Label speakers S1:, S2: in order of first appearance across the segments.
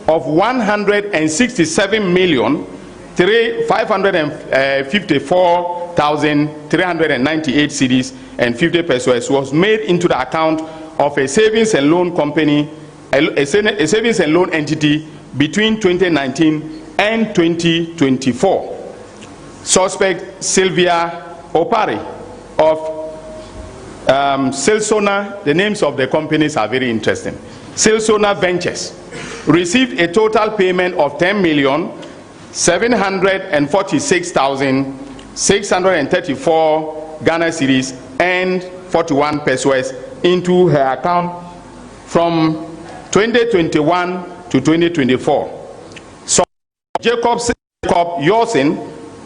S1: of 166,554,398 cedis and 50 pesos was made into the account of a savings and loan company, a savings and loan entity between 2019 and 2024. Suspect Sylvia Opari of Silsona, the names of the companies are very interesting. Silsona Ventures received a total payment of 10,746,634 Ghana cedis and 41 pesos into her account from 2021 to 2024. So Jacob Yosin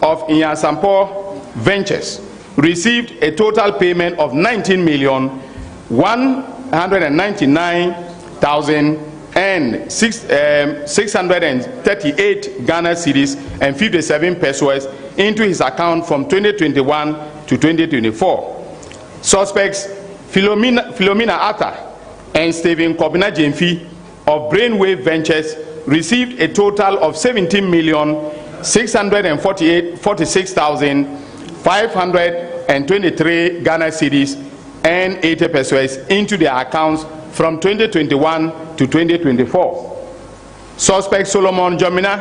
S1: of Inyasampo Ventures received a total payment of 19,199,638 Ghana cedis and 57 pesos into his account from 2021 to 2024. Suspects Philomena Arthur and Stephen Kobina Jemfi of Brainwave Ventures received a total of 17,646,523 Ghana cedis and 80 pesos into their accounts from 2021 to 2024. Suspect Solomon Jomina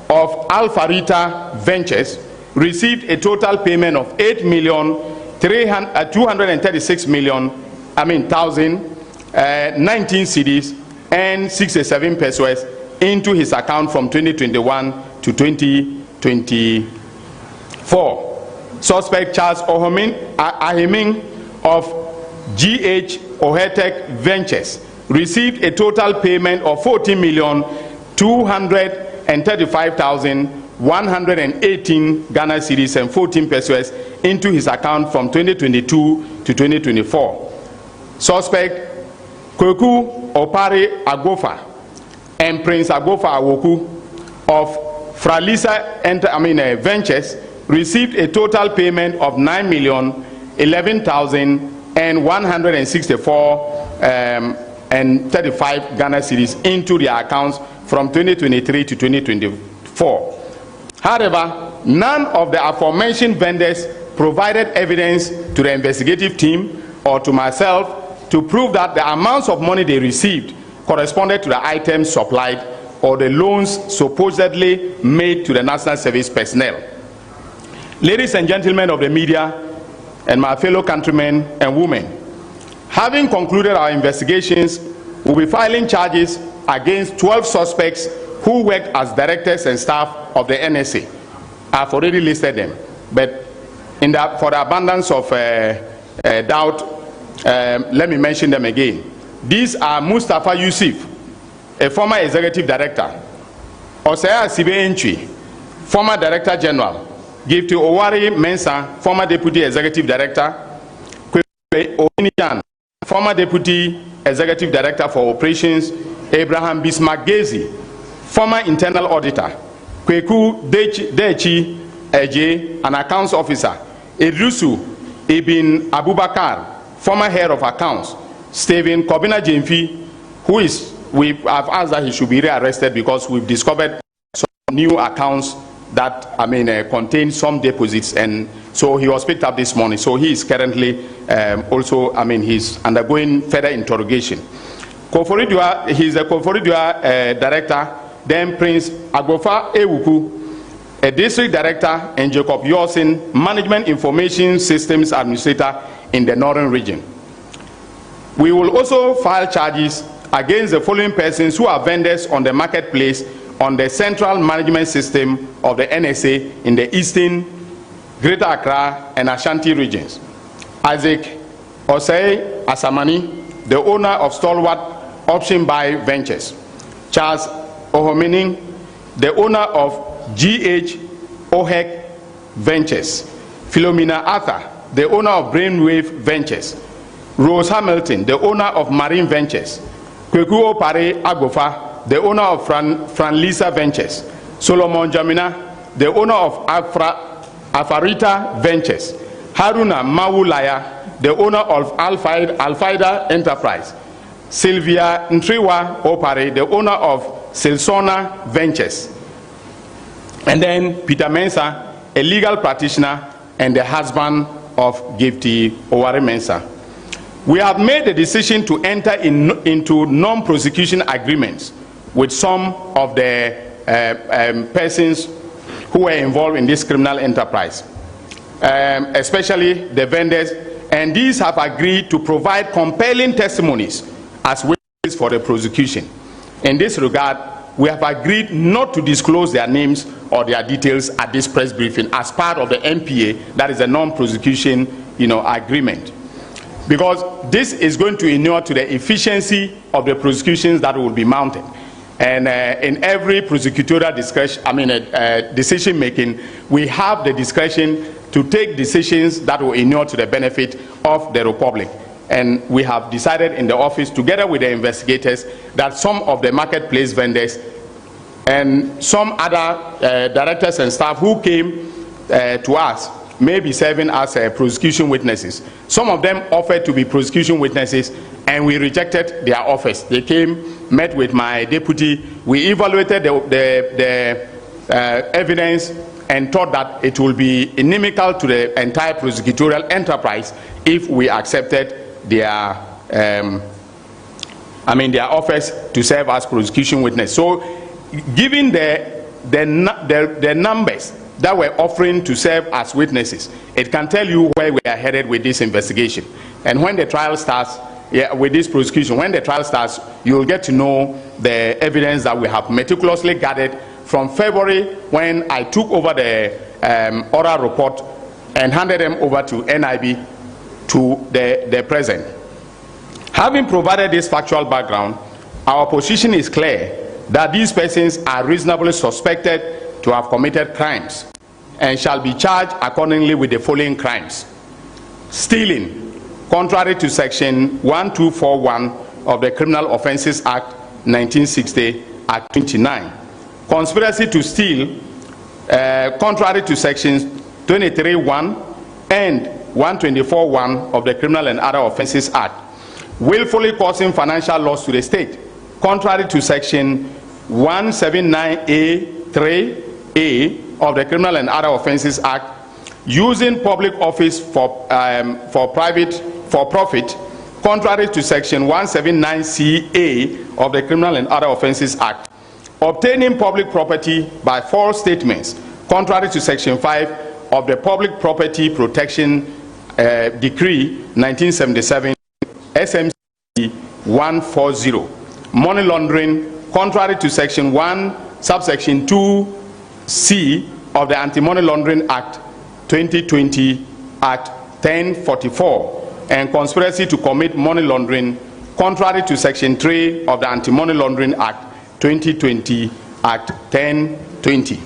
S1: of Alpharita Ventures received a total payment of 8,236,019 cedis and 67 pesos into his account from 2021 to 2024. Suspect Charles Ahiming of GH Ohetech Ventures received a total payment of 14,235,118 Ghana cedis and 14 pesos into his account from 2022 to 2024. Suspect Kweku Opare Agofa and Prince Agofa Awoku of Fralisa Ventures received a total payment of 9,011,164 Ghana cedis into their accounts from 2023 to 2024. However, none of the aforementioned vendors provided evidence to the investigative team or to myself to prove that the amounts of money they received corresponded to the items supplied or the loans supposedly made to the National Service personnel. Ladies and gentlemen of the media and my fellow countrymen and women, having concluded our investigations, we'll be filing charges against 12 suspects who worked as directors and staff of the NSA. I've already listed them, but for the abundance of doubt, let me mention them again. These are Mustafa Yusuf, a former executive director; Osea Sibe Entry, former director general; Gifty Owari Mensah, former deputy executive director; Kwebe Onijan, former deputy executive director for operations; Abraham Bismarck Gezi, former internal auditor; Kweku Dechi Eje, an accounts officer; Idrusu Ibn Abubakar, former head of accounts; Stephen Kobina Jemfi, we have asked that he should be rearrested because we've discovered some new accounts that contain some deposits, and so he was picked up this morning. So he is currently he's undergoing further interrogation. Koforidua, he's a Koforidua director. Then Prince Agofa Ewuku, a district director, and Jacob Yosin, management information systems administrator in the northern region. We will also file charges against the following persons who are vendors on the marketplace on the central management system of the NSA in the eastern, Greater Accra and Ashanti regions. Isaac Osei Asamani, the owner of Stalwart Option Buy Ventures; Charles Ohomining, the owner of GH Ohek Ventures; Philomena Arthur, the owner of Brainwave Ventures; Rose Hamilton, the owner of Marine Ventures; Kweku Opare Agofa, the owner of Franlisa Ventures; Solomon Jamina, the owner of Afarita Ventures; Haruna Mawulaya, the owner of Alfaida Enterprise; Sylvia Ntriwa Opare, the owner of Silsona Ventures. And then Peter Mensah, a legal practitioner and the husband of Gifty Owari Mensah. We have made the decision to enter into non-prosecution agreements with some of the persons who were involved in this criminal enterprise, especially the vendors, and these have agreed to provide compelling testimonies as witnesses for the prosecution. In this regard, we have agreed not to disclose their names or their details at this press briefing as part of the NPA, that is a non-prosecution agreement. Because this is going to inure to the efficiency of the prosecutions that will be mounted. And in every prosecutorial decision making, we have the discretion to take decisions that will inure to the benefit of the Republic. And we have decided in the office, together with the investigators, that some of the marketplace vendors and some other directors and staff who came to us may be serving as prosecution witnesses. Some of them offered to be prosecution witnesses, and we rejected their offers. They came, met with my deputy, we evaluated the evidence and thought that it will be inimical to the entire prosecutorial enterprise if we accepted their their offers to serve as prosecution witness. So given the numbers that we're offering to serve as witnesses, it can tell you where we are headed with this investigation. And when the trial starts, with this prosecution, when the trial starts, you'll get to know the evidence that we have meticulously gathered from February, when I took over the oral report and handed them over to NIB, to the present. Having provided this factual background, our position is clear that these persons are reasonably suspected to have committed crimes and shall be charged accordingly with the following crimes: stealing, contrary to section 1241 of the Criminal Offences Act 1960, Act 29. Conspiracy to steal, contrary to sections 23(1) and 124(1) of the Criminal and Other Offences Act. Willfully causing financial loss to the state, contrary to section 179A(3)(a) of the Criminal and Other Offences Act. Using public office for profit, contrary to section 179CA of the Criminal and Other Offences Act. Obtaining public property by false statements, contrary to section 5 of the Public Property Protection Decree 1977, SMC 140. Money laundering, contrary to section 1 subsection 2C of the Anti-Money Laundering Act 2020, Act 1044. And conspiracy to commit money laundering, contrary to section 3 of the Anti-Money Laundering Act 2020, Act 1020.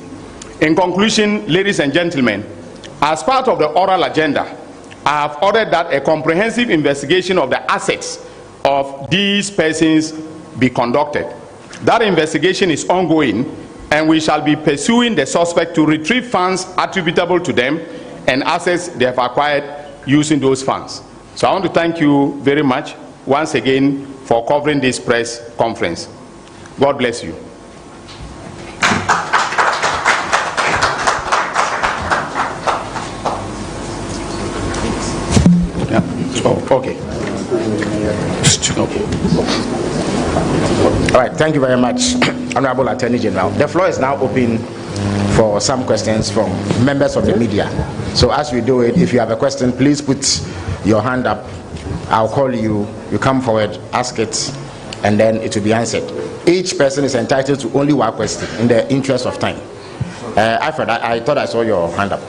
S1: In conclusion, ladies and gentlemen, as part of the oral agenda, I have ordered that a comprehensive investigation of the assets of these persons be conducted. That investigation is ongoing, and we shall be pursuing the suspect to retrieve funds attributable to them and assets they have acquired using those funds. So I want to thank you very much once again for covering this press conference. God bless you.
S2: Okay. All right, thank you very much, Honorable Attorney General. The floor is now open for some questions from members of the media. So as we do it, if you have a question, please put your hand up. I'll call you, you come forward, ask it, and then it will be answered. Each person is entitled to only one question in the interest of time. Alfred, I thought I saw your hand up.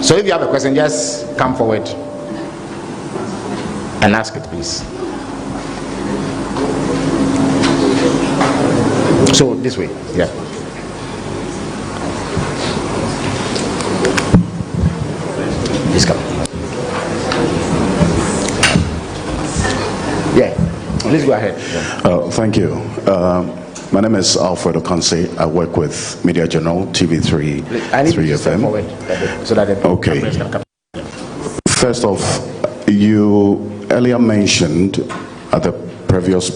S2: So if you have a question, just come forward and ask it, please. So this way, yeah. Please come. Yeah, please go ahead.
S3: Thank you. My name is Alfred Okanse. I work with Media Journal, TV3,
S2: I need
S3: 3
S2: to step
S3: FM.
S2: forward so that the
S3: Okay.
S2: can come.
S3: First off, you earlier mentioned at the previous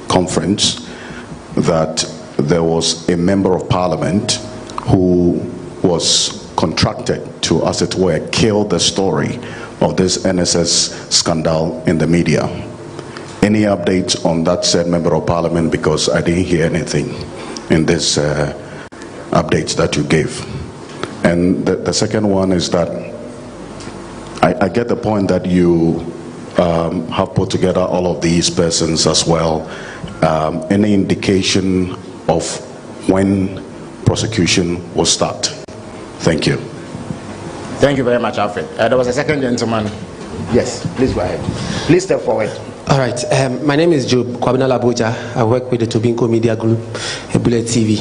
S3: conference that there was a member of parliament who was contracted to, as it were, kill the story of this NSS scandal in the media. Any updates on that said member of parliament? Because I didn't hear anything in this updates that you gave. And the second one is that I get the point that you have put together all of these persons as well. Any indication of when prosecution will start? Thank you.
S2: Thank you very much, Alfred. There was a second gentleman. Yes, please go ahead. Please step forward.
S4: All right. My name is Job Kwabena Laboja. I work with the Tobinco Media Group, Bullet TV.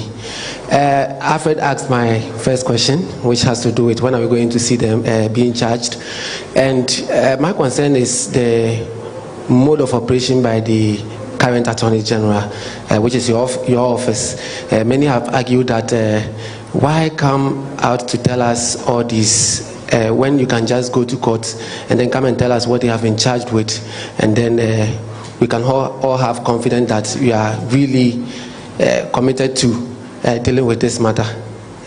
S4: Alfred asked my first question, which has to do with when are we going to see them being charged. And my concern is the mode of operation by the current Attorney General, which is your office. Many have argued that why come out to tell us all this when you can just go to court and then come and tell us what they have been charged with, and then we can all have confidence that we are really committed to dealing with this matter.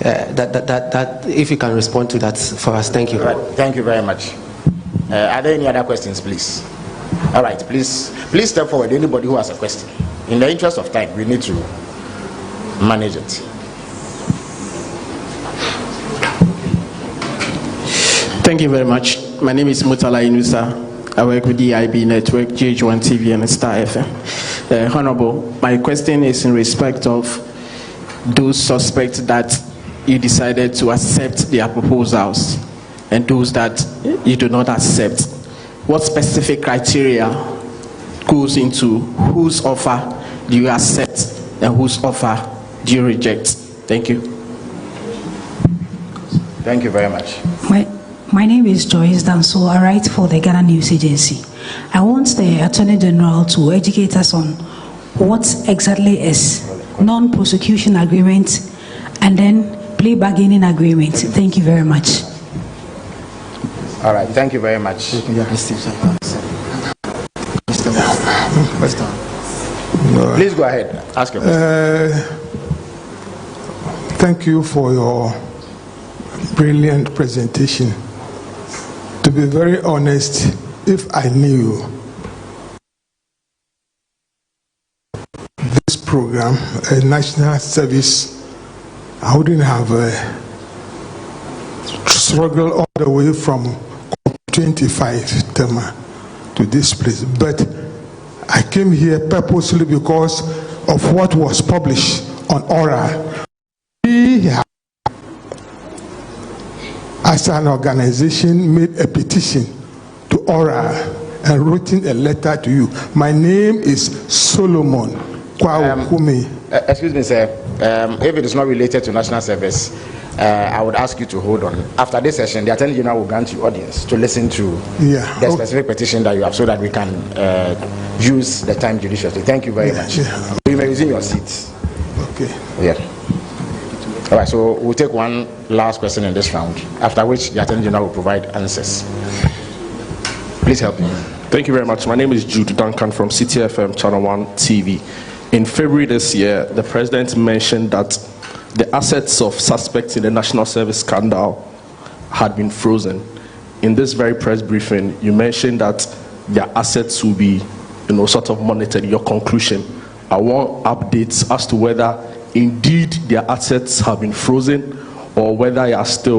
S4: That if you can respond to that for us. Thank you.
S2: Right. Thank you very much. Are there any other questions, please? All right, please step forward, anybody who has a question. In the interest of time, we need to manage it.
S5: Thank you very much. My name is Mutala Inusa. I work with DIB Network, GH1 TV and Star FM. Honorable, my question is in respect of those suspects that you decided to accept their proposals and those that you do not accept. What specific criteria goes into whose offer do you accept and whose offer do you reject? Thank you.
S2: Thank you very much.
S6: My name is Joyce Danso. I write for the Ghana News Agency. I want the Attorney General to educate us on what exactly is non-prosecution agreement and then plea bargaining agreement. Thank you very much.
S2: All right, thank you very much. Please go ahead. Ask your question.
S7: Thank you for your brilliant presentation. To be very honest, if I knew this program, a national service, I wouldn't have struggled all the way from 25 to this place. But I came here purposely because of what was published on oral. We have, as an organization, made a petition to oral and written a letter to you. My name is Solomon Kwaukume.
S2: Excuse me, sir. If it is not related to national service, I would ask you to hold on. After this session, the Attorney General will grant you audience to listen to the specific petition that you have so that we can use the time judiciously. Thank you very much. Yeah. You may resume your seats.
S7: Okay.
S2: Yeah. All right, so we'll take one last question in this round, after which the Attorney General will provide answers. Please help me.
S8: Thank you very much. My name is Jude Duncan from CTFM Channel 1 TV. In February this year, the President mentioned that the assets of suspects in the National Service scandal had been frozen. In this very press briefing, you mentioned that their assets will be, sort of monitored. Your conclusion. I want updates as to whether indeed their assets have been frozen or whether they are still